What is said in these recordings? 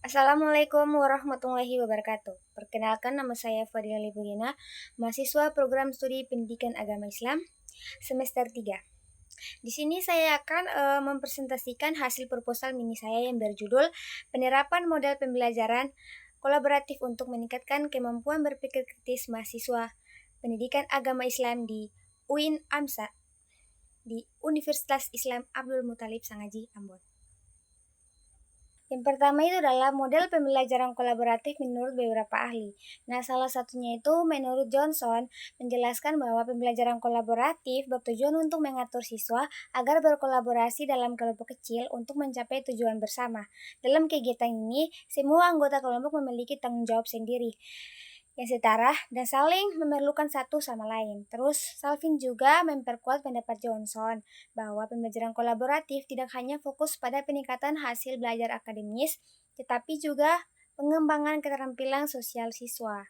Assalamualaikum warahmatullahi wabarakatuh. Perkenalkan, nama saya Fadila Libugina, mahasiswa program studi Pendidikan Agama Islam semester 3. Di sini saya akan mempresentasikan hasil proposal mini saya yang berjudul Penerapan Model Pembelajaran Kolaboratif untuk Meningkatkan Kemampuan Berpikir Kritis Mahasiswa Pendidikan Agama Islam di UIN AMSA di Universitas Islam Abdul Muthalib Sangaji, Ambon. Yang pertama itu adalah model pembelajaran kolaboratif menurut beberapa ahli. Nah, salah satunya itu menurut Johnson menjelaskan bahwa pembelajaran kolaboratif bertujuan untuk mengatur siswa agar berkolaborasi dalam kelompok kecil untuk mencapai tujuan bersama. Dalam kegiatan ini, semua anggota kelompok memiliki tanggung jawab sendiri yang setara dan saling memerlukan satu sama lain. Terus, Salvin juga memperkuat pendapat Johnson bahwa pembelajaran kolaboratif tidak hanya fokus pada peningkatan hasil belajar akademis, tetapi juga pengembangan keterampilan sosial siswa.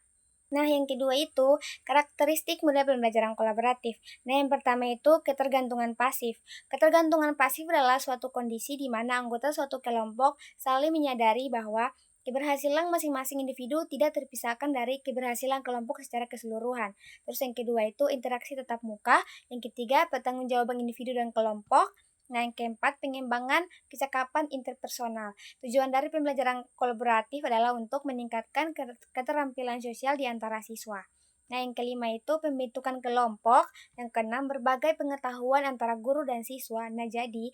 Nah, yang kedua itu karakteristik model pembelajaran kolaboratif. Nah, yang pertama itu ketergantungan pasif. Ketergantungan pasif adalah suatu kondisi di mana anggota suatu kelompok saling menyadari bahwa keberhasilan masing-masing individu tidak terpisahkan dari keberhasilan kelompok secara keseluruhan. Terus yang kedua itu interaksi tatap muka. Yang ketiga, pertanggungjawaban individu dan kelompok. Nah, yang keempat, pengembangan kecakapan interpersonal. Tujuan dari pembelajaran kolaboratif adalah untuk meningkatkan keterampilan sosial di antara siswa. Nah, yang kelima itu pembentukan kelompok. Yang keenam, berbagai pengetahuan antara guru dan siswa. Nah, jadi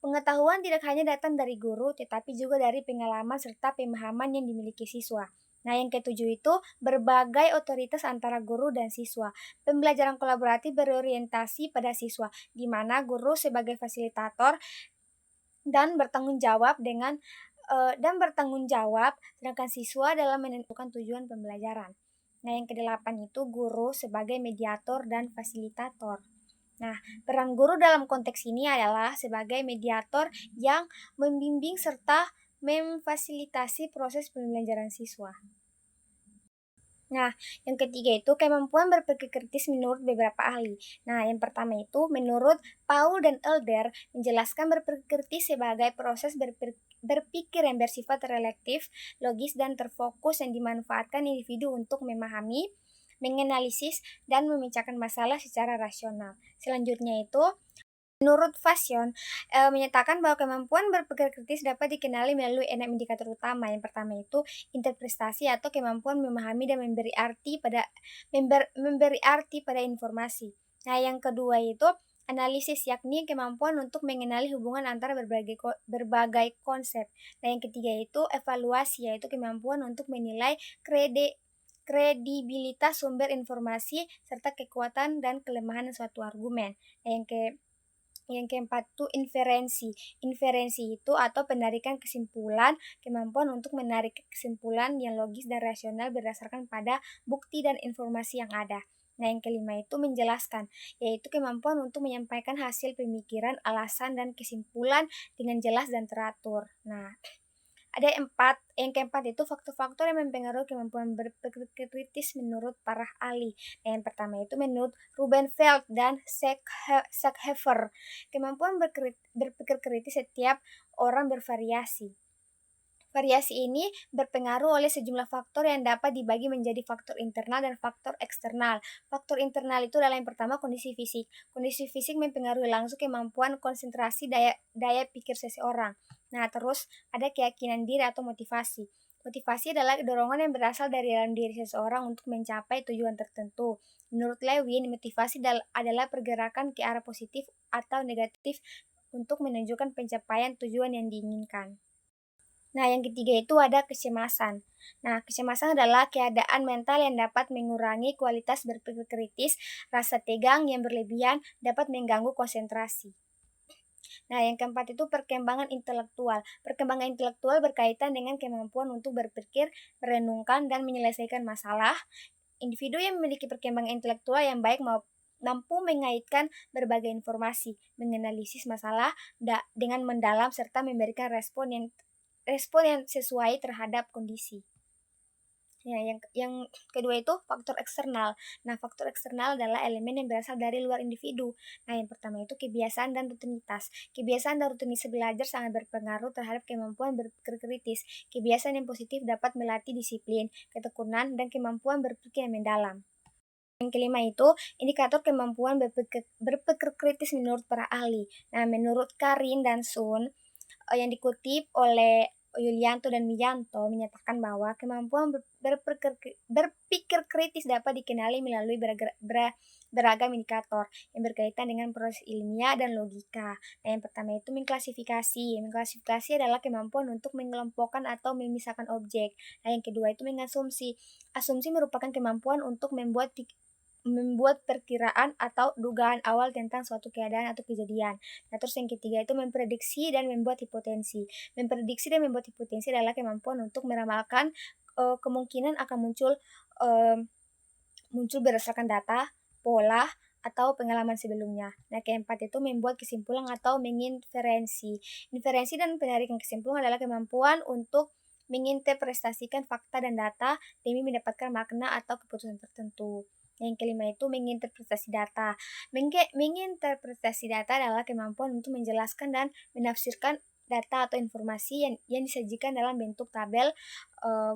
pengetahuan tidak hanya datang dari guru, tetapi juga dari pengalaman serta pemahaman yang dimiliki siswa. Nah, yang ketujuh itu berbagai otoritas antara guru dan siswa. Pembelajaran kolaboratif berorientasi pada siswa, di mana guru sebagai fasilitator dan bertanggung jawab sedangkan siswa dalam menentukan tujuan pembelajaran. Nah, yang kedelapan itu guru sebagai mediator dan fasilitator. Nah, peran guru dalam konteks ini adalah sebagai mediator yang membimbing serta memfasilitasi proses pembelajaran siswa. Nah, yang ketiga itu kemampuan berpikir kritis menurut beberapa ahli. Nah, yang pertama itu menurut Paul dan Elder menjelaskan berpikir kritis sebagai proses berpikir yang bersifat relektif, logis, dan terfokus yang dimanfaatkan individu untuk memahami, menganalisis, dan memecahkan masalah secara rasional. Selanjutnya itu menurut Fashion, menyatakan bahwa kemampuan berpikir kritis dapat dikenali melalui 6 indikator utama. Yang pertama itu interpretasi atau kemampuan memahami dan memberi arti pada informasi. Nah, yang kedua itu analisis, yakni kemampuan untuk mengenali hubungan antara berbagai konsep. Nah, yang ketiga itu evaluasi, yaitu kemampuan untuk menilai kredibilitas sumber informasi serta kekuatan dan kelemahan suatu argumen. Nah, yang keempat itu inferensi. Inferensi itu atau penarikan kesimpulan, kemampuan untuk menarik kesimpulan yang logis dan rasional berdasarkan pada bukti dan informasi yang ada. Nah, yang kelima itu menjelaskan, yaitu kemampuan untuk menyampaikan hasil pemikiran, alasan, dan kesimpulan dengan jelas dan teratur. Nah, yang keempat itu faktor-faktor yang mempengaruhi kemampuan berpikir kritis menurut para ahli. Nah, yang pertama itu menurut Rubenfeld dan Sackhefer, kemampuan berpikir kritis setiap orang bervariasi. Variasi ini berpengaruh oleh sejumlah faktor yang dapat dibagi menjadi faktor internal dan faktor eksternal. Faktor internal itu adalah yang pertama kondisi fisik. Kondisi fisik mempengaruhi langsung kemampuan konsentrasi daya pikir seseorang. Nah, terus ada keyakinan diri atau motivasi. Motivasi adalah dorongan yang berasal dari dalam diri seseorang untuk mencapai tujuan tertentu. Menurut Lewin, motivasi adalah pergerakan ke arah positif atau negatif untuk menunjukkan pencapaian tujuan yang diinginkan. Nah, yang ketiga itu ada kecemasan. Nah, kecemasan adalah keadaan mental yang dapat mengurangi kualitas berpikir kritis, rasa tegang yang berlebihan dapat mengganggu konsentrasi. Nah, yang keempat itu perkembangan intelektual. Perkembangan intelektual berkaitan dengan kemampuan untuk berpikir, merenungkan, dan menyelesaikan masalah. Individu yang memiliki perkembangan intelektual yang baik mampu mengaitkan berbagai informasi, menganalisis masalah dengan mendalam, serta memberikan respon yang sesuai terhadap kondisi. Ya, yang kedua itu faktor eksternal. Nah, faktor eksternal adalah elemen yang berasal dari luar individu. Nah, yang pertama itu kebiasaan dan rutinitas. Kebiasaan dan rutinitas belajar sangat berpengaruh terhadap kemampuan berpikir kritis. Kebiasaan yang positif dapat melatih disiplin, ketekunan, dan kemampuan berpikir yang mendalam. Yang kelima itu indikator kemampuan berpikir kritis menurut para ahli. Nah, menurut Karin dan Sun, yang dikutip oleh Yulianto dan Miyanto menyatakan bahwa kemampuan berpikir kritis dapat dikenali melalui beragam indikator yang berkaitan dengan proses ilmiah dan logika. Nah, yang pertama itu mengklasifikasi. Mengklasifikasi adalah kemampuan untuk mengelompokkan atau memisahkan objek. Nah, yang kedua itu mengasumsi. Asumsi merupakan kemampuan untuk membuat perkiraan atau dugaan awal tentang suatu keadaan atau kejadian. Nah, terus yang ketiga itu memprediksi dan membuat hipotensi. Memprediksi dan membuat hipotensi adalah kemampuan untuk meramalkan kemungkinan akan muncul berdasarkan data, pola, atau pengalaman sebelumnya. Nah, keempat itu membuat kesimpulan atau menginferensi. Inferensi dan penarikan kesimpulan adalah kemampuan untuk menginterpretasikan fakta dan data demi mendapatkan makna atau keputusan tertentu. Yang kelima itu menginterpretasi data. Menginterpretasi data adalah kemampuan untuk menjelaskan dan menafsirkan data atau informasi yang disajikan dalam bentuk tabel,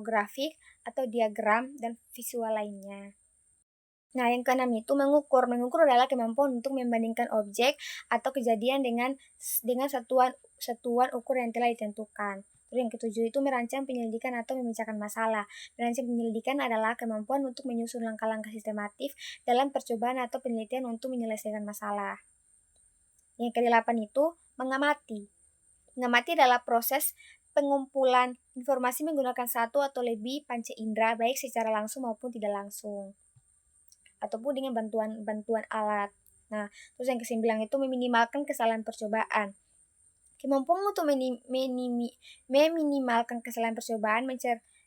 grafik, atau diagram, dan visual lainnya. Nah, yang keenam itu mengukur. Mengukur adalah kemampuan untuk membandingkan objek atau kejadian dengan satuan ukur yang telah ditentukan. Terus yang ketujuh itu merancang penyelidikan atau memecahkan masalah. Merancang penyelidikan adalah kemampuan untuk menyusun langkah-langkah sistematif dalam percobaan atau penelitian untuk menyelesaikan masalah. Yang kedelapan itu mengamati. Mengamati adalah proses pengumpulan informasi menggunakan satu atau lebih panca indera, baik secara langsung maupun tidak langsung, ataupun dengan bantuan alat. Nah, terus yang kesembilan itu meminimalkan kesalahan percobaan. Kemampuan untuk meminimalkan kesalahan percobaan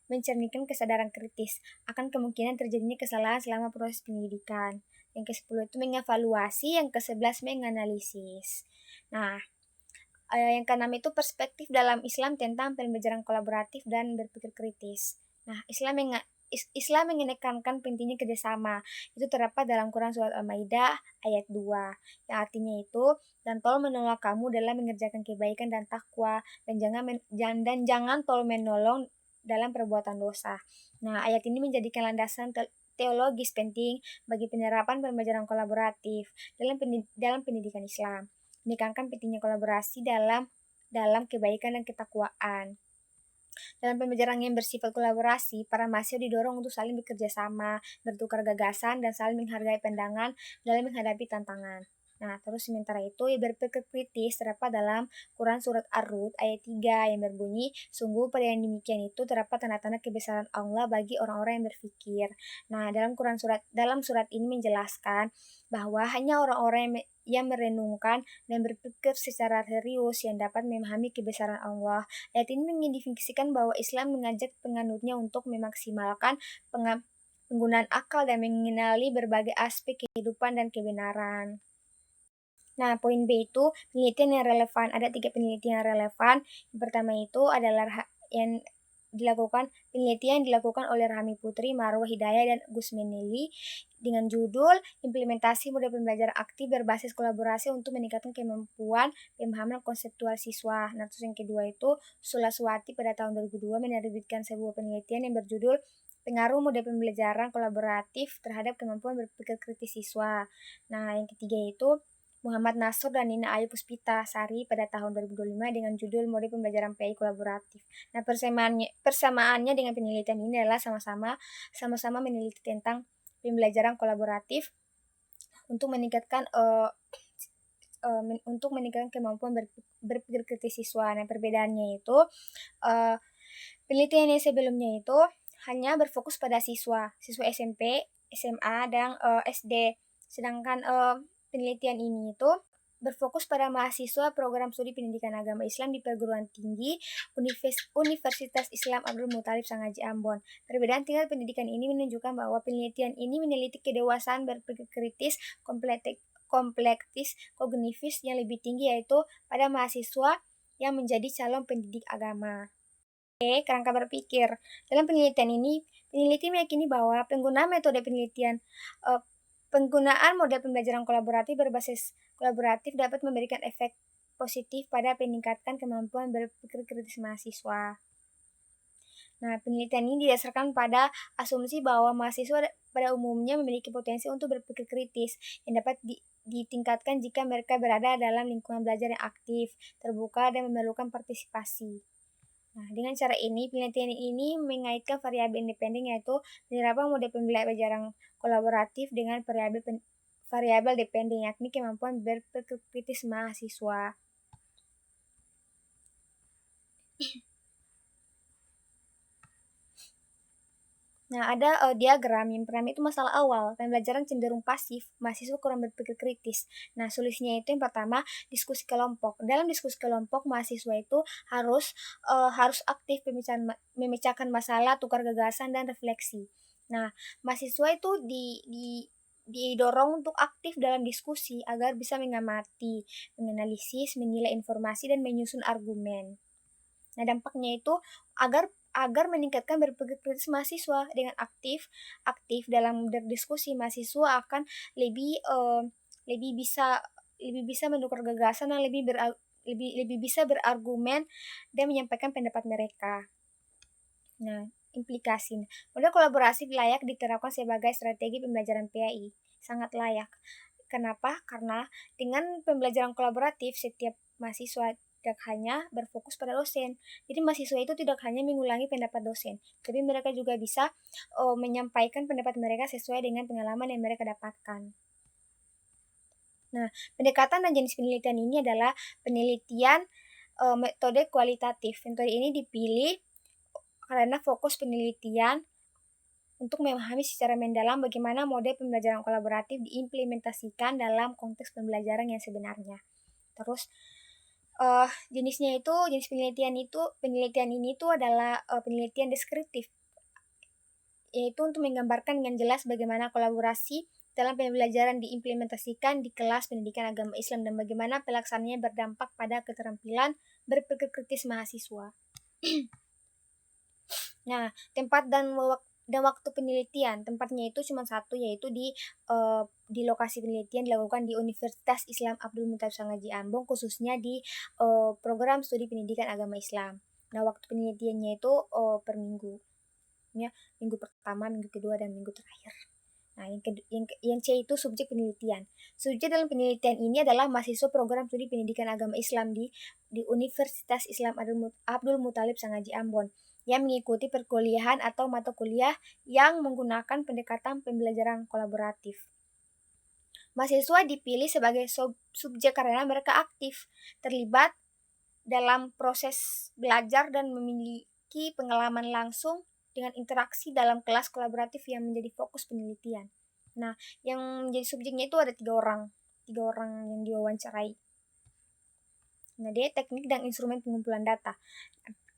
mencerminkan kesadaran kritis akan kemungkinan terjadinya kesalahan selama proses penyelidikan. Yang ke-10 itu mengevaluasi, yang ke-11 menganalisis. Nah, yang ke-6 itu perspektif dalam Islam tentang pembelajaran kolaboratif dan berpikir kritis. Nah, Islam menekankan pentingnya kerjasama. Itu terdapat dalam Quran Surat Al-Maidah ayat 2, yang artinya itu, dan tolong menolong kamu dalam mengerjakan kebaikan dan takwa, dan jangan tolong menolong dalam perbuatan dosa. Nah, ayat ini menjadikan landasan teologis penting bagi penerapan pembelajaran kolaboratif dalam pendidikan Islam. Menekankan pentingnya kolaborasi dalam kebaikan dan ketakwaan. Dalam pembelajaran yang bersifat kolaborasi, para mahasiswa didorong untuk saling bekerja sama, bertukar gagasan, dan saling menghargai pandangan dalam menghadapi tantangan. Nah, terus sementara itu, berpikir kritis terdapat dalam Quran Surat Ar-Rud ayat 3 yang berbunyi, sungguh pada yang demikian itu terdapat tanda-tanda kebesaran Allah bagi orang-orang yang berpikir. Nah, dalam surat ini menjelaskan bahwa hanya orang-orang yang merenungkan dan berpikir secara serius yang dapat memahami kebesaran Allah. Ayat ini mendefinisikan bahwa Islam mengajak penganutnya untuk memaksimalkan penggunaan akal dan mengenali berbagai aspek kehidupan dan kebenaran. Nah, poin B itu penelitian yang relevan. Ada 3 penelitian yang relevan. Yang pertama itu adalah penelitian yang dilakukan oleh Rahmi Putri, Marwah Hidayah, dan Gus Meneli dengan judul Implementasi Model Pembelajaran Aktif Berbasis Kolaborasi untuk Meningkatkan Kemampuan Pemahaman Konseptual Siswa. Nah, terus yang kedua itu Sulaswati pada tahun 2002 menerbitkan sebuah penelitian yang berjudul Pengaruh Model Pembelajaran Kolaboratif Terhadap Kemampuan Berpikir Kritis Siswa. Nah, yang ketiga itu Muhammad Nasr dan Nina Ayu Puspita Sari pada tahun 2025 dengan judul Model Pembelajaran PI Kolaboratif. Nah, persamaannya dengan penelitian ini adalah sama-sama meneliti tentang pembelajaran kolaboratif untuk meningkatkan kemampuan berpikir kritis siswa. Nah, perbedaannya itu penelitian yang sebelumnya itu hanya berfokus pada siswa SMP, SMA, dan SD. Sedangkan penelitian ini itu berfokus pada mahasiswa program studi pendidikan agama Islam di perguruan tinggi Universitas Islam Abdul Muthalib Sangaji Ambon. Perbedaan tingkat pendidikan ini menunjukkan bahwa penelitian ini meneliti kedewasaan berpikir kritis, komplektis, kognitif yang lebih tinggi, yaitu pada mahasiswa yang menjadi calon pendidik agama. Kerangka berpikir. Dalam penelitian ini, peneliti meyakini bahwa penggunaan model pembelajaran kolaboratif berbasis kolaboratif dapat memberikan efek positif pada peningkatan kemampuan berpikir kritis mahasiswa. Nah, penelitian ini didasarkan pada asumsi bahwa mahasiswa pada umumnya memiliki potensi untuk berpikir kritis yang dapat ditingkatkan jika mereka berada dalam lingkungan belajar yang aktif, terbuka, dan memerlukan partisipasi. Nah, dengan cara ini, penelitian ini mengaitkan variabel independen, yaitu penerapan model pembelajaran kolaboratif dengan variabel dependen, yakni kemampuan berpikir kritis mahasiswa. Nah, ada diagram yang pertama itu masalah awal, pembelajaran cenderung pasif, mahasiswa kurang berpikir kritis. Nah, solusinya itu yang pertama, diskusi kelompok. Dalam diskusi kelompok, mahasiswa itu harus aktif memecahkan masalah, tukar gagasan, dan refleksi. Nah, mahasiswa itu didorong untuk aktif dalam diskusi agar bisa mengamati, menganalisis, menilai informasi, dan menyusun argumen. Nah, dampaknya itu agar meningkatkan berpikir kritis mahasiswa dengan aktif dalam berdiskusi, mahasiswa akan lebih lebih bisa lebih bisa menukar gagasan dan lebih bisa berargumen dan menyampaikan pendapat mereka. Nah, implikasi. Model kolaborasi layak diterapkan sebagai strategi pembelajaran PAI. Sangat layak. Kenapa? Karena dengan pembelajaran kolaboratif, setiap mahasiswa tidak hanya berfokus pada dosen. Jadi mahasiswa itu tidak hanya mengulangi pendapat dosen, tapi mereka juga bisa menyampaikan pendapat mereka sesuai dengan pengalaman yang mereka dapatkan. Nah, pendekatan dan jenis penelitian ini adalah penelitian metode kualitatif. Metode ini dipilih karena fokus penelitian untuk memahami secara mendalam bagaimana model pembelajaran kolaboratif diimplementasikan dalam konteks pembelajaran yang sebenarnya. Terus jenis penelitian ini tuh adalah penelitian deskriptif, yaitu untuk menggambarkan dengan jelas bagaimana kolaborasi dalam pembelajaran diimplementasikan di kelas pendidikan agama Islam dan bagaimana pelaksanaannya berdampak pada keterampilan berpikir kritis mahasiswa. Nah, tempat dan waktu penelitian, tempatnya itu cuma satu, yaitu di lokasi penelitian dilakukan di Universitas Islam Abdul Muthalib Sangaji Ambon, khususnya di program studi pendidikan agama Islam. Nah, waktu penelitiannya itu per minggu, ya, minggu pertama, minggu kedua, dan minggu terakhir. Nah, yang C itu subjek penelitian. Subjek dalam penelitian ini adalah mahasiswa program studi pendidikan agama Islam di Universitas Islam Abdul Muthalib Sangaji Ambon yang mengikuti perkuliahan atau mata kuliah yang menggunakan pendekatan pembelajaran kolaboratif. Mahasiswa dipilih sebagai subjek karena mereka aktif, terlibat dalam proses belajar dan memiliki pengalaman langsung dengan interaksi dalam kelas kolaboratif yang menjadi fokus penelitian. Nah, yang menjadi subjeknya itu ada tiga orang yang diwawancarai. Nah, dia teknik dan instrumen pengumpulan data.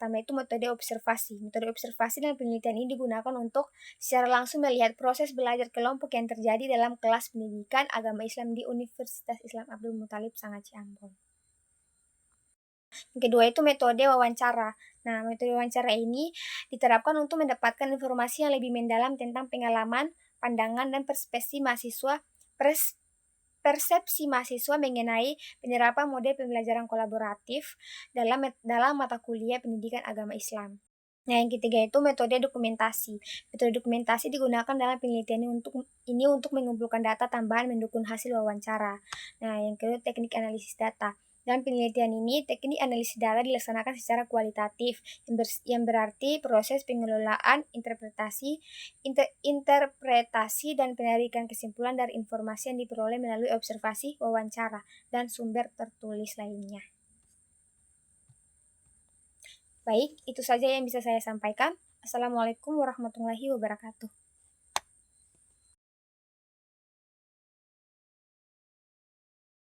Pertama itu metode observasi. Metode observasi dan penelitian ini digunakan untuk secara langsung melihat proses belajar kelompok yang terjadi dalam kelas pendidikan agama Islam di Universitas Islam Abdul Muthalib Sangaji Ambon. Yang kedua itu metode wawancara. Nah, metode wawancara ini diterapkan untuk mendapatkan informasi yang lebih mendalam tentang pengalaman, pandangan, dan persepsi mahasiswa mengenai penerapan model pembelajaran kolaboratif dalam mata kuliah pendidikan agama Islam. Nah, yang ketiga itu metode dokumentasi. Metode dokumentasi digunakan dalam penelitian ini untuk mengumpulkan data tambahan mendukung hasil wawancara. Nah, yang kedua teknik analisis data. Dalam penelitian ini, teknik analisis data dilaksanakan secara kualitatif, yang berarti proses pengelolaan, interpretasi, dan penarikan kesimpulan dari informasi yang diperoleh melalui observasi, wawancara, dan sumber tertulis lainnya. Baik, itu saja yang bisa saya sampaikan. Assalamualaikum warahmatullahi wabarakatuh.